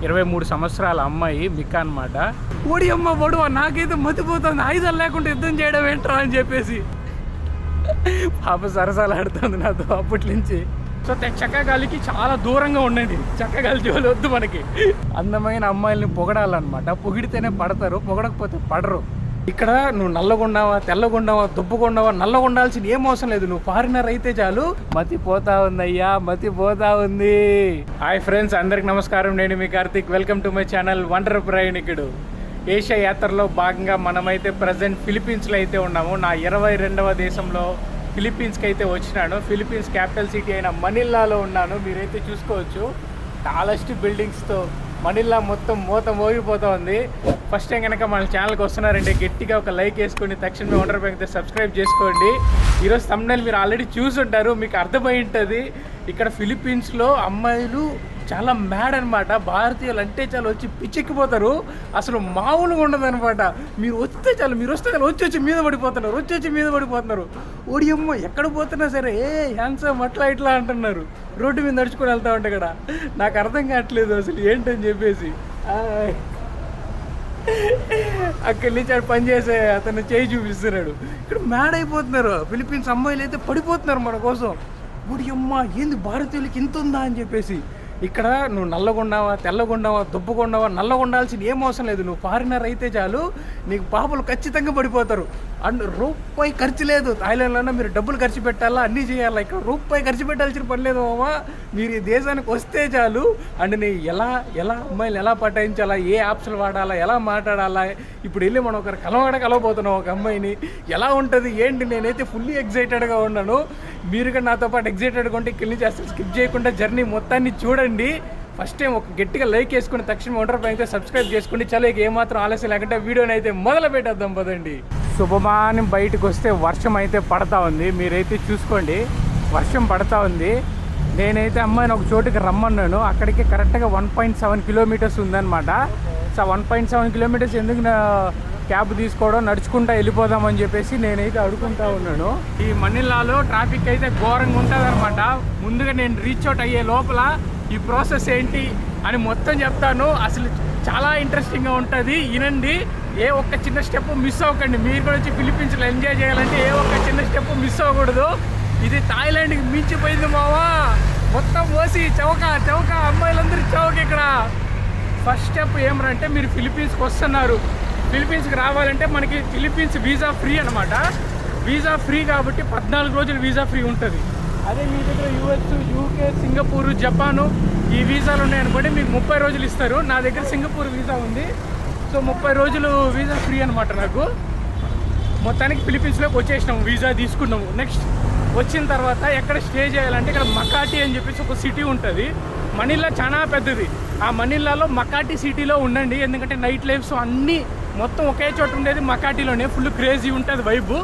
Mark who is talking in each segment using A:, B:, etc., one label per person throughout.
A: 23 సంవత్సరాల అమ్మాయి మిక్క అనమాట. ఓడి అమ్మ బడువా, నాకైతే మతిపోతుంది, ఆయుధాలు లేకుండా యుద్ధం చేయడం ఏంట్రా అని చెప్పేసి పాప సరసాలు ఆడుతుంది నాతో అప్పటి నుంచి. సో చక్కగాలికి చాలా దూరంగా ఉండండి, చక్కగాలి జోలు వద్దు మనకి. అందమైన అమ్మాయిల్ని పొగడాలన్నమాట, పొగిడితేనే పడతారు, పొగడకపోతే పడరు. ఇక్కడ నువ్వు నల్లగుండావా, తెల్లగుండావా, దుబ్బగుండావా, నల్లగుండాల్సిన ఏం అవసరం లేదు, నువ్వు ఫారినర్ అయితే చాలు. మతిపోతా ఉంది అయ్యా, మతిపోతా ఉంది. హాయ్ ఫ్రెండ్స్, అందరికి నమస్కారం. నేను మీ Karthik. Welcome to my channel wonder ప్రయాణికుడు. ఏషియా యాత్రలో భాగంగా మనమైతే ప్రజెంట్ ఫిలిప్పీన్స్లో అయితే ఉన్నాము. నా 22వ దేశంలో ఫిలిప్పీన్స్కి అయితే వచ్చినాను. ఫిలిప్పీన్స్ క్యాపిటల్ సిటీ అయిన మనీలాలో ఉన్నాను. మీరైతే చూసుకోవచ్చు, టాలెస్ట్ బిల్డింగ్స్తో మనీలా మొత్తం మోగిపోతూ ఉంది. ఫస్ట్ టైం కనుక మన ఛానల్కి వస్తున్నారంటే గట్టిగా ఒక లైక్ వేసుకోండి, తక్షణమే వండర్ బ్యాంక్ సబ్స్క్రైబ్ చేసుకోండి. ఈరోజు thumbnail మీరు ఆల్రెడీ చూసుంటారు, మీకు అర్థమై ఉంటుంది. ఇక్కడ ఫిలిప్పీన్స్లో అమ్మాయిలు చాలా మ్యాడ్ అనమాట. భారతీయులు అంటే చాలా వచ్చి పిచ్చెక్కిపోతారు, అసలు మామూలుగా ఉండదు అనమాట. మీరు వస్తే చాలు వచ్చి మీద పడిపోతున్నారు. ఓడియమ్మ ఎక్కడ పోతున్నా సరే హ్యాండ్సమ్ అట్లా ఇట్లా అంటున్నారు. రోడ్డు మీద నడుచుకొని వెళ్తా ఉంటే ఇక్కడ నాకు అర్థం కావట్లేదు అసలు ఏంటని చెప్పేసి. అక్కడి నుంచి ఆడు పనిచేసే అతను చేయి చూపిస్తున్నాడు. ఇక్కడ మ్యాడ్ అయిపోతున్నారు ఫిలిప్పీన్స్ అమ్మాయిలు, అయితే పడిపోతున్నారు మన కోసం. ఓడియమ్మ ఏంది భారతీయులకి ఇంత ఉందా అని చెప్పేసి. ఇక్కడ నువ్వు నల్లగుండావా, తెల్లగుండావా, దుబ్బగుండావా, నల్లగుండాల్సిన ఏం అవసరం లేదు, నువ్వు ఫారినర్ అయితే చాలు, నీకు పాపలు ఖచ్చితంగా పడిపోతారు. అండ్ రూపాయి ఖర్చు లేదు. థాయిలాండ్లోనే మీరు డబ్బులు ఖర్చు పెట్టాలా, అన్నీ చేయాలా. ఇక్కడ రూపాయి ఖర్చు పెట్టాల్సిన పని లేదు మామా. మీరు ఈ దేశానికి వస్తే చాలు. అండ్ నీ ఎలా అమ్మాయిలు ఎలా పటాయించాలా, ఏ యాప్స్లు వాడాలా, ఎలా మాట్లాడాలా. ఇప్పుడు వెళ్ళి మనం ఒకరు కలవబోతున్నాం ఒక అమ్మాయిని, ఎలా ఉంటుంది ఏంటి. నేనైతే ఫుల్లీ ఎగ్జైటెడ్గా ఉన్నాను. మీరు కూడా నాతో పాటు ఎగ్జైటెడ్గా ఉంటే ఇక్కడి నుంచి అసలు స్కిప్ చేయకుండా జర్నీ మొత్తాన్ని చూడండి. ఫస్ట్ టైం ఒక గట్టిగా లైక్ వేసుకుని తక్షణం వండర్ బ్యాంక్ సబ్స్క్రైబ్ చేసుకోండి. చలో ఇక ఏమాత్రం ఆలస్యం లేకుండా వీడియోని అయితే మొదలు పెట్టేద్దాం పదండి. శుభమానం బయటకు వస్తే వర్షం అయితే పడతా ఉంది, మీరైతే చూసుకోండి, వర్షం పడతా ఉంది. నేనైతే అమ్మాయిని ఒక చోటుకి రమ్మన్నాను, అక్కడికి కరెక్ట్గా 1.7 కిలోమీటర్స్ ఉందన్నమాట. సో 1.7 కిలోమీటర్స్ ఎందుకు క్యాబ్ తీసుకోవడం, నడుచుకుంటా వెళ్ళిపోదామని చెప్పేసి నేనైతే అడుగుకుంటా ఉన్నాను. ఈ మనీలాలో ట్రాఫిక్ అయితే ఘోరంగా ఉంటుంది అనమాట. ముందుగా నేను రీచ్ అవుట్ అయ్యే లోపల ఈ ప్రాసెస్ ఏంటి అని మొత్తం చెప్తాను. అసలు చాలా ఇంట్రెస్టింగ్గా ఉంటుంది, వినండి. ఏ ఒక్క చిన్న స్టెప్ మిస్ అవ్వకండి. మీరు కూడా వచ్చి ఫిలిప్పీన్స్లో ఎంజాయ్ చేయాలంటే ఏ ఒక్క చిన్న స్టెప్ మిస్ అవ్వకూడదు. ఇది థాయిలాండ్కి మించిపోయింది మావా. మొత్తం పోసి చౌక అమ్మాయిలందరూ చౌక. ఇక్కడ ఫస్ట్ స్టెప్ ఏమంటే, మీరు ఫిలిప్పీన్స్కి వస్తున్నారు, ఫిలిప్పీన్స్కి రావాలంటే మనకి ఫిలిప్పీన్స్ వీసా ఫ్రీ అనమాట. వీసా ఫ్రీ కాబట్టి 14 రోజులు వీసా ఫ్రీ ఉంటుంది. అదే మీ దగ్గర US, UK, సింగపూర్, జపాను ఈ వీసాలు ఉన్నాయనుకోండి, మీకు 30 రోజులు ఇస్తారు. నా దగ్గర సింగపూర్ వీసా ఉంది, సో 30 రోజులు వీసా ఫ్రీ అనమాట నాకు. మొత్తానికి ఫిలిప్పీన్స్లోకి వచ్చేసినాము, వీసా తీసుకున్నాము. నెక్స్ట్ వచ్చిన తర్వాత ఎక్కడ స్టే చేయాలంటే, ఇక్కడ మకాటి అని చెప్పేసి ఒక సిటీ ఉంటుంది. మనీలా చాలా పెద్దది. ఆ మనీలాలో మకాటి సిటీలో ఉండండి, ఎందుకంటే నైట్ లైఫ్స్ అన్నీ మొత్తం ఒకే చోట ఉండేది మకాటిలోనే. ఫుల్ క్రేజీ ఉంటుంది వైబు.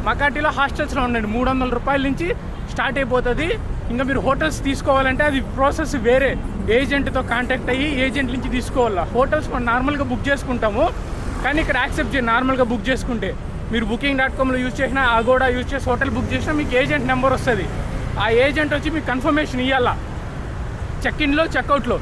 A: మకాటిలో హాస్టల్స్లో ఉండండి, 300 రూపాయల నుంచి స్టార్ట్ అయిపోతుంది. ఇంకా మీరు హోటల్స్ తీసుకోవాలంటే అది ప్రాసెస్ వేరే, ఏజెంట్తో కాంటాక్ట్ అయ్యి ఏజెంట్ నుంచి తీసుకోవాలా. హోటల్స్ మనం నార్మల్గా బుక్ చేసుకుంటాము, కానీ ఇక్కడ యాక్సెప్ట్ చేయండి. నార్మల్గా బుక్ చేసుకుంటే మీరు booking.comలో యూజ్ చేసినా, అగోడా యూజ్ చేసి హోటల్ బుక్ చేసినా మీకు ఏజెంట్ నెంబర్ వస్తుంది. ఆ ఏజెంట్ వచ్చి మీకు కన్ఫర్మేషన్ ఇవ్వాలా చెక్ఇన్లో, చెక్అవుట్లో.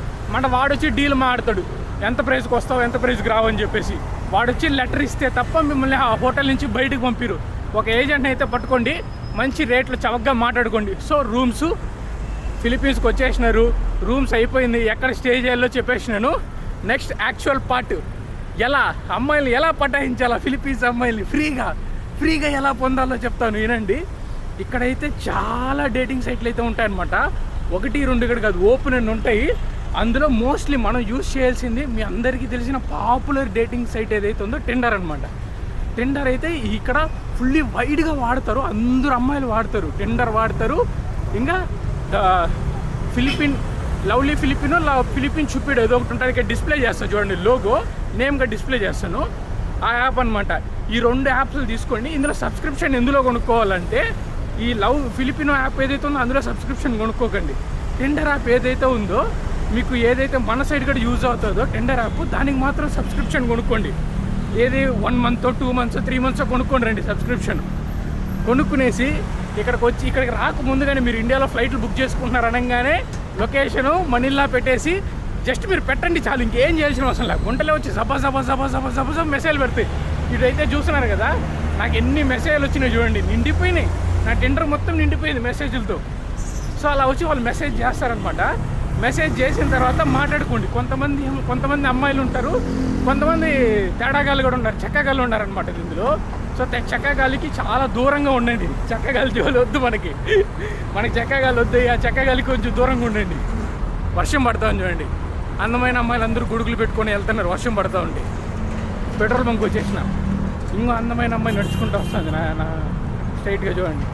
A: వాడు వచ్చి డీల్ మాడతాడు, ఎంత ప్రైస్కి వస్తావు, ఎంత ప్రైస్కి రావు అని చెప్పేసి. వాడు వచ్చి లెటర్ ఇస్తే తప్ప మిమ్మల్ని ఆ హోటల్ నుంచి బయటకు పంపిరు. ఒక ఏజెంట్ని అయితే పట్టుకోండి, మంచి రేట్లు చవకగా మాట్లాడుకోండి. సో రూమ్స్ ఫిలిప్పీన్స్కి వచ్చేసినారు, రూమ్స్ అయిపోయింది, ఎక్కడ స్టే చేయాలో చెప్పేసినాను. నెక్స్ట్ యాక్చువల్ పార్ట్, ఎలా అమ్మాయిలు ఎలా పటాయించాలా, ఫిలిప్పీన్స్ అమ్మాయిల్ని ఫ్రీగా ఎలా పొందాలో చెప్తాను, వినండి. ఇక్కడైతే చాలా డేటింగ్ సైట్లు అయితే ఉంటాయన్నమాట. 1, 2 ఇక్కడ కాదు, ఓపెన్ అని ఉంటాయి. అందులో మోస్ట్లీ మనం యూజ్ చేయాల్సింది మీ అందరికీ తెలిసిన పాపులర్ డేటింగ్ సైట్ ఏదైతే ఉందో టిండర్ అనమాట. టిండర్ అయితే ఇక్కడ ఫుల్లీ వైడ్గా వాడతారు, అందరూ అమ్మాయిలు వాడతారు, టిండర్ వాడతారు. ఇంకా లవ్లీ ఫిలిపిన్ చూపిడ్ ఏదో ఒకటి ఉంటుంది, ఇక్కడ డిస్ప్లే చేస్తాను చూడండి, లోగో నేమ్గా డిస్ప్లే చేస్తాను. ఆ యాప్ అనమాట. ఈ 2 యాప్స్లు తీసుకోండి. ఇందులో సబ్స్క్రిప్షన్ ఎందులో కొనుక్కోవాలంటే, ఈ ఫిలిపినో యాప్ ఏదైతే ఉందో అందులో సబ్స్క్రిప్షన్ కొనుక్కోకండి. టిండర్ యాప్ ఏదైతే ఉందో, మీకు ఏదైతే మన సైడ్ కూడా యూజ్ అవుతుందో టిండర్ యాప్, దానికి మాత్రం సబ్స్క్రిప్షన్ కొనుక్కోండి. ఏది 1 మంత్ 2 మంత్స్ 3 మంత్స్ కొనుక్కోండి రండి సబ్స్క్రిప్షన్. కొనుక్కునేసి ఇక్కడికి రాకముందుగానే మీరు ఇండియాలో ఫ్లైట్లు బుక్ చేసుకుంటున్నారు అనగానే లొకేషను మనీలా పెట్టేసి జస్ట్ మీరు పెట్టండి చాలు, ఇంకేం చేయాల్సిన అవసరం లేదు. గుంటలో వచ్చి జబ మెసేజ్లు పెడతాయి. ఇదైతే చూస్తున్నారు కదా, నాకు ఎన్ని మెసేజ్లు వచ్చినాయి చూడండి, నిండిపోయినాయి. నా టెండర్ మొత్తం నిండిపోయింది మెసేజ్లతో. సో అలా వచ్చి వాళ్ళు మెసేజ్ చేస్తారనమాట. మెసేజ్ చేసిన తర్వాత మాట్లాడుకోండి. కొంతమంది అమ్మాయిలు ఉంటారు, కొంతమంది తేడాగాళ్ళు కూడా ఉన్నారు, చెక్కగాళ్ళు ఉన్నారనమాట ఇందులో. సో చెక్కగాలికి చాలా దూరంగా ఉండండి. చెక్కగాలి జోలు వద్దు మనకి చెక్కగాలి వద్దు. ఆ చెక్కగాలికి కొంచెం దూరంగా ఉండండి. వర్షం పడతా ఉంది చూడండి, అందమైన అమ్మాయిలు అందరూ గొడుగులు పెట్టుకొని వెళ్తున్నారు. వర్షం పడతా ఉంటే పెట్రోల్ బంక్ వచ్చేసిన, ఇంకో అందమైన అమ్మాయి నడుచుకుంటూ వస్తుంది నా స్ట్రైట్గా చూడండి.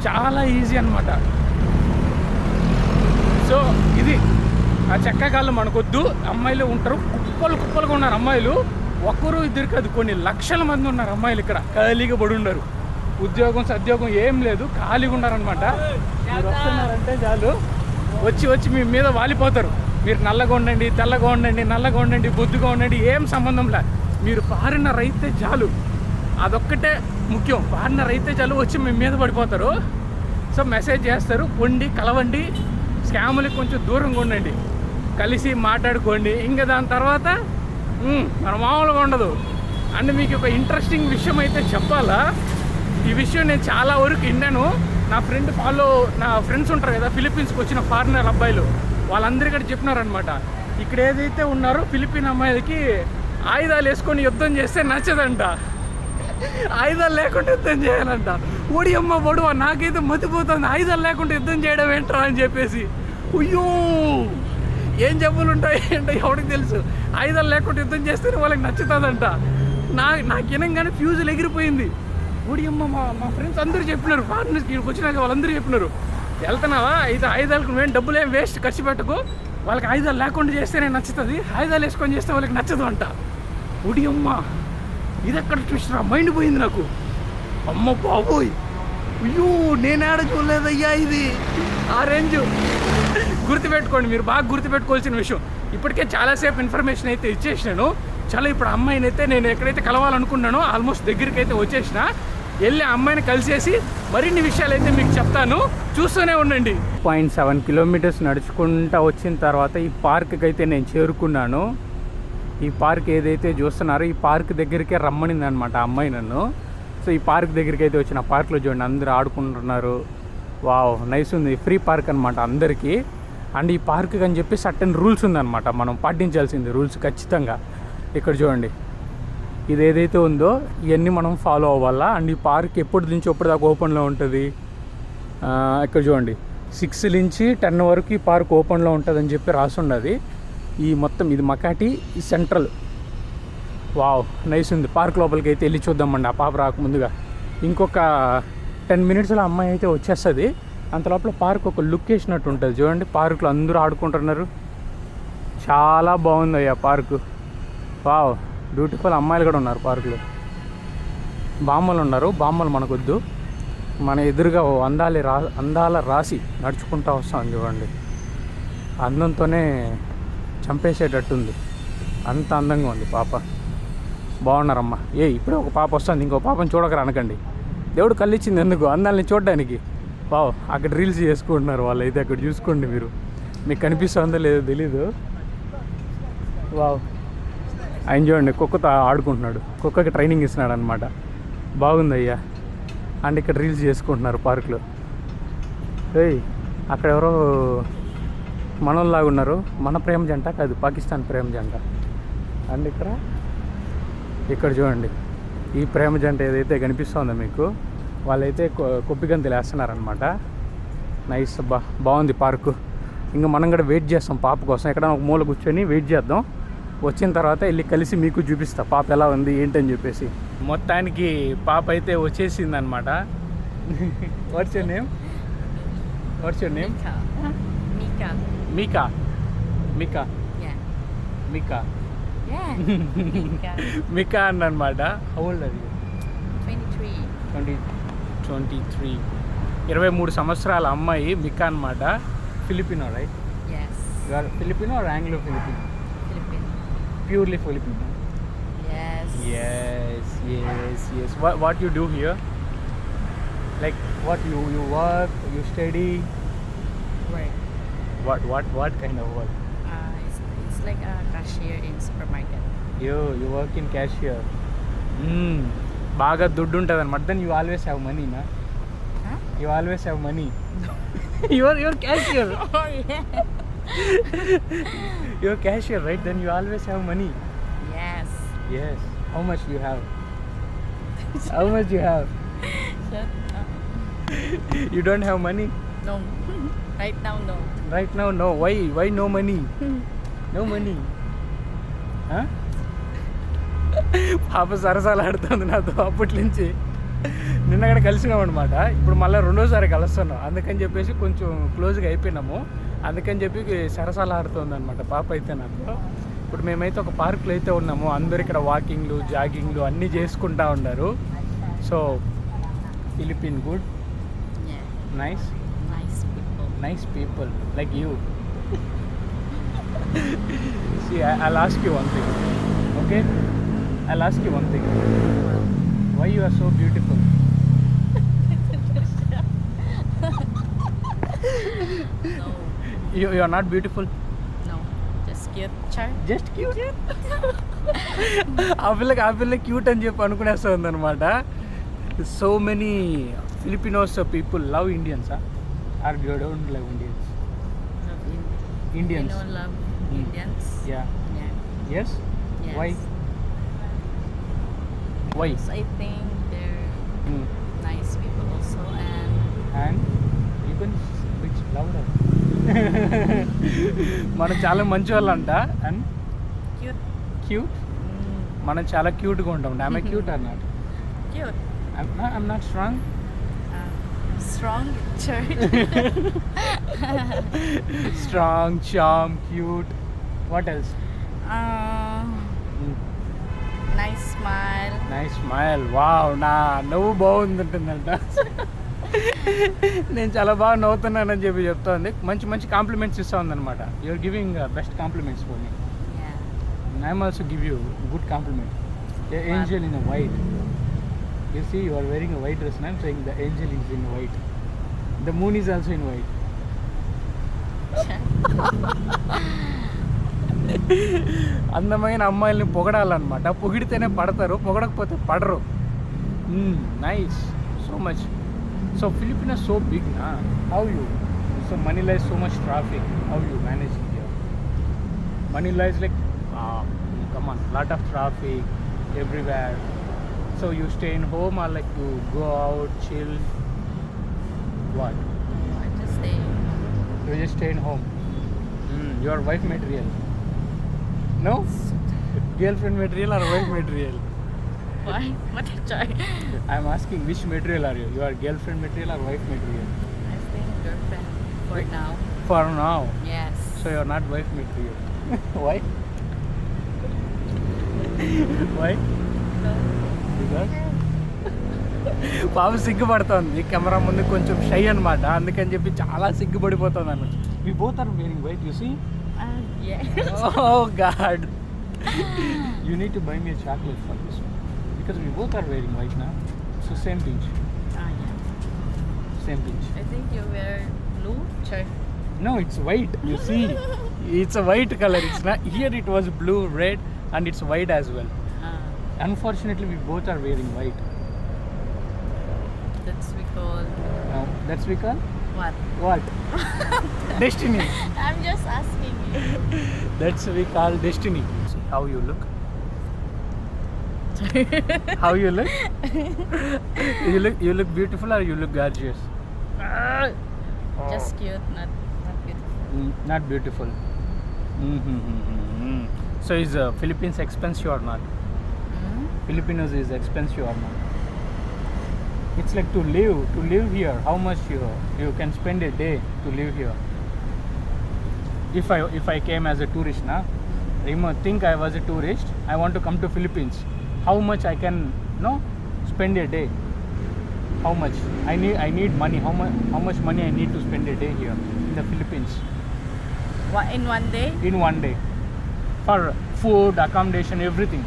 A: చాలా ఈజీ అనమాట. సో ఇది ఆ చెక్కగాళ్ళు మనకొద్దు. అమ్మాయిలు ఉంటారు, కుప్పలుగా ఉన్నారు అమ్మాయిలు. ఒక్కరు ఇద్దరు కాదు, కొన్ని లక్షల మంది ఉన్నారు అమ్మాయిలు ఇక్కడ. ఖాళీగా పడి ఉన్నారు, ఉద్యోగం సద్యోగం ఏం లేదు, ఖాళీగా ఉన్నారనమాట. మీరు వస్తున్నారంటే చాలు, వచ్చి మీ మీద వాలిపోతారు. మీరు నల్లగా ఉండండి, తెల్లగా ఉండండి, నల్లగా ఉండండి, బొద్దుగా ఉండండి, ఏం సంబంధం లే. మీరు ఫారినర్ అయితే చాలు, అదొక్కటే ముఖ్యం. ఫారినర్ అయితే చాలు, వచ్చి మీ మీద పడిపోతారు. సో మెసేజ్ చేస్తారు, పొండి కలవండి, స్కాములకి కొంచెం దూరంగా ఉండండి, కలిసి మాట్లాడుకోండి. ఇంకా దాని తర్వాత మన మామూలుగా ఉండదు. అండ్ మీకు ఒక ఇంట్రెస్టింగ్ విషయం అయితే చెప్పాలా. ఈ విషయం నేను చాలా వరకు విన్నాను. నా ఫ్రెండ్స్ ఉంటారు కదా, ఫిలిప్పీన్స్కి వచ్చిన ఫారినర్ అబ్బాయిలు, వాళ్ళందరూ ఇక్కడ చెప్పినారనమాట. ఇక్కడ ఏదైతే ఉన్నారో ఫిలిప్పీన్ అమ్మాయిలకి ఆయుధాలు వేసుకొని యుద్ధం చేస్తే నచ్చదంట. ఆయుధాలు లేకుండా యుద్ధం చేయాలంట. ఓడి అమ్మ బడువా, నాకైతే మతిపోతుంది, ఆయుధాలు లేకుండా యుద్ధం చేయడం ఏంట్రా అని చెప్పేసి. అయ్యో ఏం జబ్బులు ఉంటాయి అంటే ఎవరికి తెలుసు. ఆయుధాలు లేకుండా యుద్ధం చేస్తేనే వాళ్ళకి నచ్చుతుందంట. నాకు వినంగానే ఫ్యూజులు ఎగిరిపోయింది. ఓడి అమ్మ, మా ఫ్రెండ్స్ అందరూ చెప్పినారు, ఫారినర్స్కి ఇక్కడికి వచ్చినాక వాళ్ళందరూ చెప్పినారు, వెళ్తున్నావా అయితే ఆయుధాలకు నువ్వేం డబ్బులు ఏం వేస్ట్ ఖర్చు పెట్టకు, వాళ్ళకి ఆయుధాలు లేకుండా చేస్తేనే నచ్చుతుంది, ఆయుధాలు వేసుకొని చేస్తే వాళ్ళకి నచ్చదు అంట. ఓడి అమ్మ, ఇది ఎక్కడ చూసినా మైండ్ పోయింది నాకు. అమ్మ బాబోయ్, అయ్యో నేనేడ చూడలేదయ్యా ఇది. ఆ రేంజ్ గుర్తుపెట్టుకోండి, మీరు బాగా గుర్తుపెట్టుకోవాల్సిన విషయం. ఇప్పటికే చాలాసేపు ఇన్ఫర్మేషన్ అయితే ఇచ్చేసినాను. చాలా ఇప్పుడు అమ్మాయిని అయితే నేను ఎక్కడైతే కలవాలనుకున్నానో ఆల్మోస్ట్ దగ్గరికి అయితే వచ్చేసిన. వెళ్ళి అమ్మాయిని కలిసేసి మరిన్ని విషయాలు అయితే మీకు చెప్తాను, చూస్తూనే ఉండండి. 0.7 కిలోమీటర్స్ నడుచుకుంటూ వచ్చిన తర్వాత ఈ పార్క్కి అయితే నేను చేరుకున్నాను. ఈ పార్క్ ఏదైతే చూస్తున్నారో ఈ పార్క్ దగ్గరికే రమ్మనింది అనమాట అమ్మాయి నన్ను. సో ఈ పార్క్ దగ్గరికి అయితే వచ్చిన, పార్క్లో చూడండి అందరూ ఆడుకుంటున్నారు. వావ్ నైస్ ఉంది, ఫ్రీ పార్క్ అనమాట అందరికీ. అండ్ ఈ పార్క్ అని చెప్పి సర్టెన్ రూల్స్ ఉందన్నమాట, మనం పాటించాల్సింది రూల్స్ ఖచ్చితంగా. ఇక్కడ చూడండి, ఇది ఏదైతే ఉందో ఇవన్నీ మనం ఫాలో అవ్వాలా. అండ్ ఈ పార్క్ ఎప్పటి నుంచి ఎప్పటిదాకా ఓపెన్లో ఉంటుంది. ఇక్కడ చూడండి 6 నుంచి 10 వరకు ఈ పార్క్ ఓపెన్లో ఉంటుందని చెప్పి రాసుండది. ఈ మొత్తం ఇది మకాటి, ఈ సెంట్రల్. వావ్ నైస్ ఉంది. పార్క్ లోపలికి అయితే వెళ్ళి చూద్దామండి, ఆ పాప రాకముందుగా. ఇంకొక 10 మినిట్స్లో అమ్మాయి అయితే వచ్చేస్తుంది. అంత లోపల పార్క్ ఒక లుక్ వేసినట్టు ఉంటుంది చూడండి. పార్కులో అందరూ ఆడుకుంటున్నారు, చాలా బాగుంది అయ్యా పార్కు. Wow beautiful. అమ్మాయిలు కూడా ఉన్నారు పార్కులో, బామ్మలు ఉన్నారు. బామ్మలు మనకొద్దు, మన ఎదురుగా అందాల రాసి నడుచుకుంటూ వస్తాం చూడండి. అందంతోనే చంపేసేటట్టుంది, అంత అందంగా ఉంది పాప. బాగున్నారమ్మా. ఇప్పుడే ఒక పాప వస్తుంది, ఇంకో పాపని చూడకరా అనకండి. దేవుడు కళ్ళిచ్చింది ఎందుకు, అందాలని చూడడానికి. వావ్ అక్కడ రీల్స్ చేసుకుంటున్నారు వాళ్ళు అయితే, అక్కడ చూసుకోండి మీరు, మీకు కనిపిస్తుందో లేదో తెలీదు. వావ్ ఆయన చూడండి, కుక్కతో ఆడుకుంటున్నాడు, కుక్కకి ట్రైనింగ్ ఇస్తున్నాడు అనమాట. బాగుంది అయ్యా. అండ్ ఇక్కడ రీల్స్ చేసుకుంటున్నారు పార్క్లో. అక్కడ ఎవరో మనోళ్ళలాగా ఉన్నారు, మన ప్రేమ జంట కాదు, పాకిస్తాన్ ప్రేమ జంట. అండ్ ఇక్కడ చూడండి, ఈ ప్రేమ జంట ఏదైతే కనిపిస్తుందో మీకు, వాళ్ళైతే కొప్పిగంతులు వేస్తున్నారనమాట. నైస్ అబ్బా, బాగుంది పార్కు. ఇంకా మనం కూడా వెయిట్ చేస్తాం పాప కోసం, ఎక్కడైనా ఒక మూల కూర్చొని వెయిట్ చేద్దాం. వచ్చిన తర్వాత వెళ్ళి కలిసి మీకు చూపిస్తా పాప ఎలా ఉంది ఏంటని చెప్పేసి. మొత్తానికి పాప అయితే వచ్చేసింది అనమాట. What's your name? What's your name? Mika. Mika Mika Mika అన్నమాట. How old are you? 23. 23 సంవత్సరాల అమ్మాయి మికా అన్నమాట. Filipino right?
B: Yes.
A: You are Filipino or Anglo Filipino?
B: Filipino.
A: Purely Filipino.
B: Yes.
A: Yes. What you do here? Like what you work, you study? What kind of work?
B: It's like a cashier in supermarket.
A: You work in cashier. బాగా దుడ్డు ఉంటుంది అనమాట. Then you always have money నా.
B: Huh?
A: You always have money. You're cashier.
B: Oh yeah.
A: You're cashier, right? Then you always have money.
B: Yes.
A: Yes. How much you have? How much you have?
B: Shut up.
A: You don't have money?
B: No. Right now, no.
A: Right now, no. Why no money? No money. Huh? పాప సరసాలు ఆడుతుంది నాతో అప్పటి నుంచి. నిన్న అక్కడ కలిసినాం అనమాట. ఇప్పుడు మళ్ళీ రెండోసారి కలుస్తున్నాం. అందుకని చెప్పేసి కొంచెం క్లోజ్గా అయిపోయినాము. అందుకని చెప్పి సరసాలు ఆడుతుంది అనమాట పాప అయితే నాకు. ఇప్పుడు మేమైతే ఒక పార్క్లో అయితే ఉన్నాము. అందరు ఇక్కడ వాకింగ్లు జాగింగ్లు అన్నీ చేసుకుంటా ఉన్నారు. So Philippines good,
B: Yeah.
A: Nice
B: Nice people.
A: like you. See, I'll ask you one thing. Okay? I'll ask you one thing. Why you are so beautiful?
B: No.
A: You are not beautiful.
B: No. Just cute. Char.
A: Just cute. ఆ పిల్ల cute అని చెప్పి అనుకునేస్తుంది అనమాట. So many Filipinos people love Indians are you don't love Indians?
B: Love
A: Indians.
B: You know, love Indians.
A: Yeah.
B: Yeah.
A: Yes?
B: Yes.
A: Why? Why?
B: So I think they're
A: Hmm.
B: nice people also, and
A: And you can speak louder. మనం చాలా మంచి వాళ్ళంట. And
B: cute.
A: Cute. మనం చాలా క్యూట్గా ఉంటాం. ఆమె cute అన్నమాట.
B: Cute.
A: I'm not strong.
B: Strong. Char.
A: Strong, charm, cute. What else?
B: Nice smile.
A: Nice smile. Wow, నవ్వు బాగుంటుందంట. నేను చాలా బాగా నవ్వుతున్నానని చెప్పి చెప్తోంది. మంచి కాంప్లిమెంట్స్ ఇస్తా ఉందన్నమాట. You're giving best compliments for me.
B: Yeah.
A: I'm also give you good compliment. The angel in a white. You see, you are wearing a white dress and I'm saying the angel is in white. The moon is also in white. అందమైన అమ్మాయిల్ని పొగడాలన్నమాట. పొగిడితేనే పడతారు, పొగడకపోతే పడరు. Nice, so much. So Philippines is so big na. How you? So Manila is so much traffic. How you manage here? Manila is like, come on, lot of traffic everywhere. So you stay in home or like you go out, chill? What?
B: I just stay.
A: You just stay in home. Your wife material? No? Girlfriend material or wife material?
B: Why? What a try.
A: I'm asking which material are you? You are girlfriend material or wife material?
B: I think girlfriend for now.
A: For now.
B: Yes.
A: So you're not wife material. Why? Why? Because పాప సిగ్గుపడుతుంది camera ముందు. కొంచెం shy అనమాట. అందుకని చెప్పి చాలా సిగ్గుపడిపోతుంది అన్నమాట. We both are wearing white. You see?
B: Yeah.
A: Oh God. You need to buy me a chocolate for this one. Because we both are wearing white now. So same pinch.
B: Yeah.
A: Same pinch.
B: I think you wear blue shirt.
A: No, it's white. You see? It's a white color. It's not here. It was blue, red, and it's white as well. Unfortunately, we both are wearing white.
B: That's we call
A: Now, that's we call
B: what?
A: what? Destiny.
B: I'm just asking you.
A: That's we call destiny. See how you look. How you look? You look beautiful or you look gorgeous?
B: Just cute, not beautiful.
A: Not beautiful. So is Philippines expensive or not? Filipinos is expensive or not? It's like to live here. How much you can spend a day to live here? If I came as a tourist, na, think I was a tourist. I want to come to Philippines. How much I can spend a day? How much I need money? How much money I need to spend a day here in the Philippines?
B: What, in one day?
A: In one day, for food, accommodation, everything.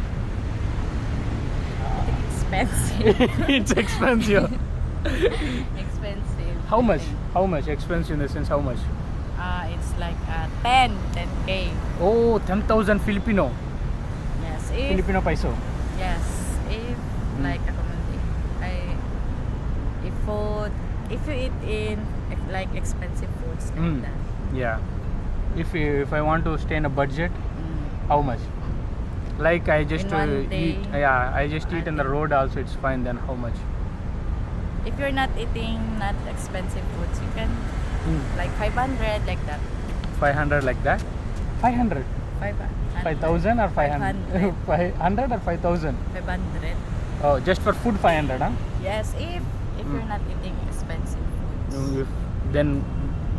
B: Expensive.
A: It's expensive.
B: Expensive.
A: How
B: I
A: much?
B: think.
A: How much expensive in the sense? How much?
B: It's like 10K.
A: Oh, 10,000 Filipino.
B: Yes, if
A: Filipino peso.
B: yes, if like if food, if you eat in like expensive foods like
A: Mm.
B: that.
A: Yeah. If I want to stay in a budget, how much? Like I just
B: In one day,
A: eat. Yeah, I just
B: I
A: eat on the
B: think-
A: road also. It's fine. Then how much?
B: If you're not eating not expensive foods, you can like 500 like that.
A: 500 like that. 500.
B: 500.
A: 5,000 or 500?
B: 500.
A: 500 or 5,000?
B: 500.
A: Oh, just for food 500, huh?
B: Yes, if you're not eating expensive foods.
A: Then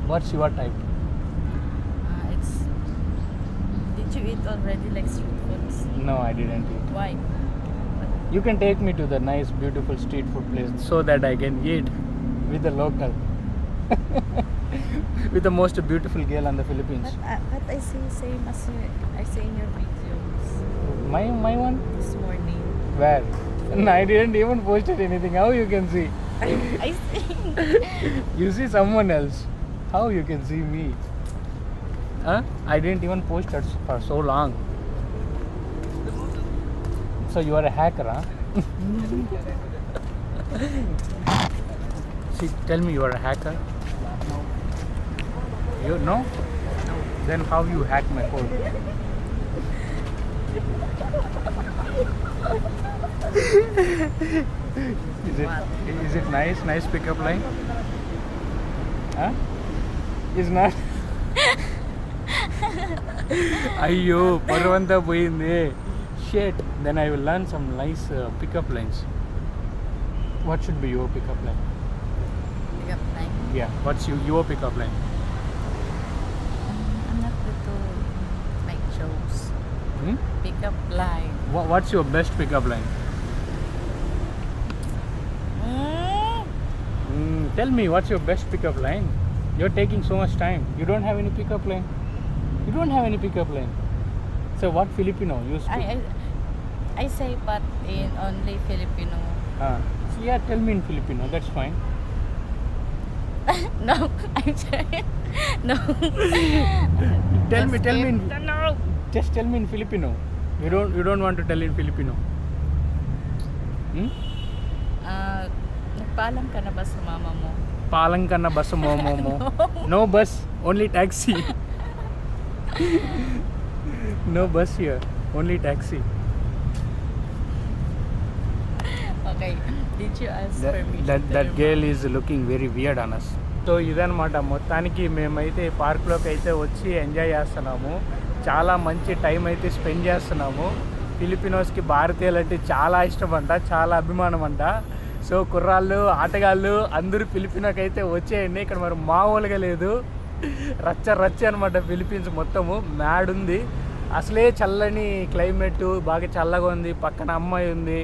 A: what's your type?
B: It's did you eat already like street foods?
A: No, I didn't eat.
B: Why?
A: You can take me to the nice, beautiful street food place so that I can eat with the local. With the most beautiful girl in the Philippines.
B: But I say same as I say in your videos
A: My one?
B: this morning.
A: Where? No, I didn't even posted anything. How you can see?
B: I see.
A: You see someone else. How you can see me? Huh? I didn't even post it for so long. So you are a hacker, huh? See, tell me you are a hacker. You know? Then how you hack my code?
B: What?
A: Is it nice? Nice pickup line? Huh? Is not. అయ్యో పరువంతా పోయింది shit then I will learn some nice pickup lines what should be your pickup line
B: Pick up line.
A: Yeah what's your pickup line
B: I'm not good to make jokes. Pick up line.
A: What's your best pickup line tell me what's your best pickup line you're taking so much time you don't have any pickup line you don't have any pickup line so what Filipino you
B: I say but in only Filipino.
A: yeah tell me in Filipino that's fine
B: No, I'm sorry. No.
A: tell me in
B: No.
A: just tell me in Filipino you don't want to tell in Filipino
B: Nagpaalam ka na ba sa mama mo?
A: Palang ka na ba sa momo mo? No bus, only taxi. No bus here, only taxi.
B: Okay. Did you ask permission to
A: That
B: your
A: girl
B: mom?
A: is looking very weird on us. So ఇదనమాట మొత్తానికి మేమైతే పార్క్లోకి అయితే వచ్చి enjoy చేస్తున్నాము చాలా మంచి time అయితే spend చేస్తున్నాము ఫిలిపినోస్కి భారతీయులు అంటే చాలా ఇష్టం అంట చాలా అభిమానం అంట సో కుర్రాళ్ళు ఆటగాళ్ళు అందరూ ఫిలిపినోకి అయితే వచ్చేయండి ఇక్కడ మరి మామూలుగా లేదు రచ్చ అనమాట ఫిలిపీన్స్ మొత్తము మ్యాడ్ ఉంది అసలే చల్లని క్లైమేట్ బాగా చల్లగా ఉంది పక్కన అమ్మాయి ఉంది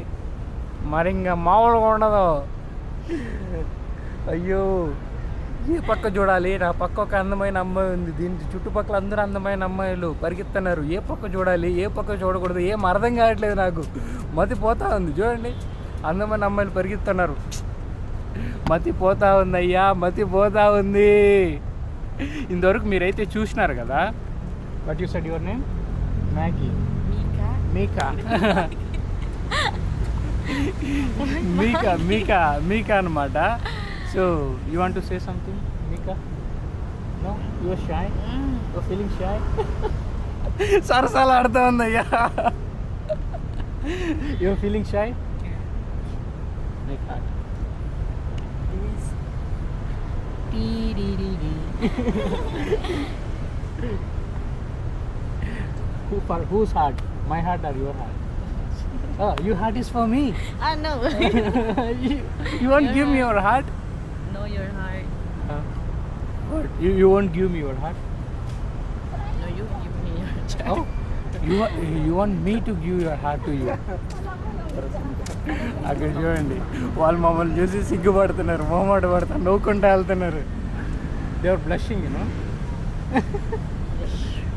A: మరి ఇంకా మామూలుగా ఉండదు అయ్యో ఏ పక్క చూడాలి నా పక్క ఒక అందమైన అమ్మాయి ఉంది దీని చుట్టుపక్కల అందరూ అందమైన అమ్మాయిలు పరిగెత్తన్నారు ఏ పక్క చూడాలి ఏ పక్క చూడకూడదు ఏం అర్థం కావట్లేదు నాకు మతిపోతా ఉంది చూడండి అందమైన అమ్మాయిలు పరిగెత్తున్నారు మతిపోతా ఉంది అయ్యా మతిపోతా ఉంది ఇంతవరకు మీరైతే చూసినారు కదా what you said your name Maggie
B: Mika?
A: Mika అనమాట so you want to say something Mika no your shy your feeling shy సరసాలు ఆడుతూ ఉందయ్యా your feeling shy Mika
B: This.
A: whose heart my heart or your heart oh your heart is for me
B: No.
A: you won't
B: Your
A: give me
B: heart.
A: your heart
B: Know your heart.
A: what you won't give me your heart
B: No, you give me your heart.
A: oh you want me to give your heart to you అక్కడ చూడండి వాళ్ళు మమ్మల్ని చూసి సిగ్గుపడుతున్నారు మొహమాట పడుతున్నారు నవ్వుకుంటూ వెళ్తున్నారు they are blushing you know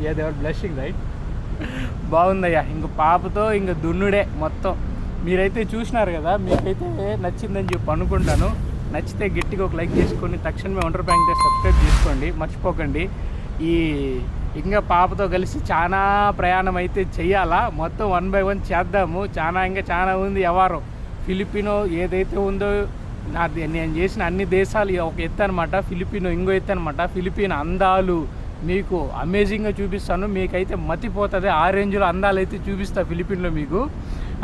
A: yeah they are blushing right బాగుందయ్యా ఇంక పాపతో ఇంక దున్నుడే మొత్తం మీరైతే చూసినారు కదా మీకైతే నచ్చిందని చెప్పి అనుకుంటాను నచ్చితే గట్టిగా ఒక లైక్ చేసుకొని తక్షణమే వండర్ ప్రాంక్ సబ్స్క్రైబ్ చేసుకోండి, మర్చిపోకండి. ఈ ఇంకా పాపతో కలిసి చాలా ప్రయాణం అయితే చెయ్యాలా, మొత్తం 1 by 1 చేద్దాము. ఇంకా చాలా ఉంది వ్యవహారం. ఫిలిపినో ఏదైతే ఉందో నేను చేసిన అన్ని దేశాలు ఒక ఎత్తు అనమాట, ఫిలిపినో ఇంకో ఎత్తు అనమాట. ఫిలిపిన్ అందాలు మీకు అమేజింగ్గా చూపిస్తాను, మీకైతే మతిపోతుంది. ఆ రేంజ్లో అందాలు అయితే చూపిస్తా ఫిలిపిన్లో మీకు.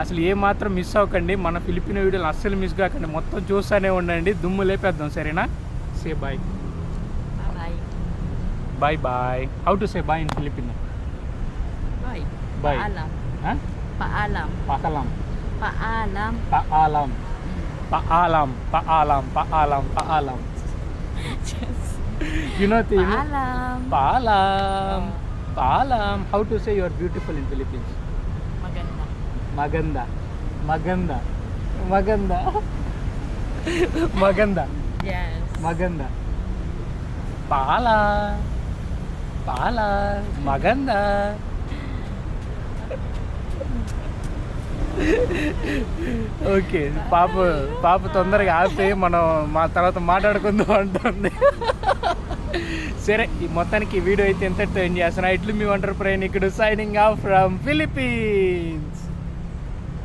A: అసలు ఏమాత్రం మిస్ అవ్వకండి, మన ఫిలిపినో వీడియోలు అస్సలు మిస్ కాకండి, మొత్తం చూస్తూనే ఉండండి, దుమ్ము లేపేద్దాం. సరేనా? Say bye.
B: Bye.
A: Bye bye. How to say bye in Filipino?
B: Bye.
A: Bye.
B: Paalam.
A: Huh?
B: Paalam.
A: Paalam.
B: Paalam.
A: Paalam. Paalam. Paalam. Paalam. Paalam. You know the
B: Paalam.
A: Paalam. Paalam. How to say you are beautiful in Philippines?
B: Maganda.
A: Maganda. Maganda. Maganda. Maganda.
B: Yes.
A: Maganda. Pala. Pala. Maganda. Okay, పాప తొందరగా ఆపి మనం తర్వాత మాట్లాడుకుందాం అంటుంది. సరే, ఈ మొత్తానికి ఈ వీడియో అయితే ఎంతటితో ఎంజాయ్ చేస్తున్నా. ఇట్లు మీ వండర్ ప్రయాణికుడు సైనింగ్ ఆఫ్ ఫ్రమ్ ఫిలిప్పీన్స్.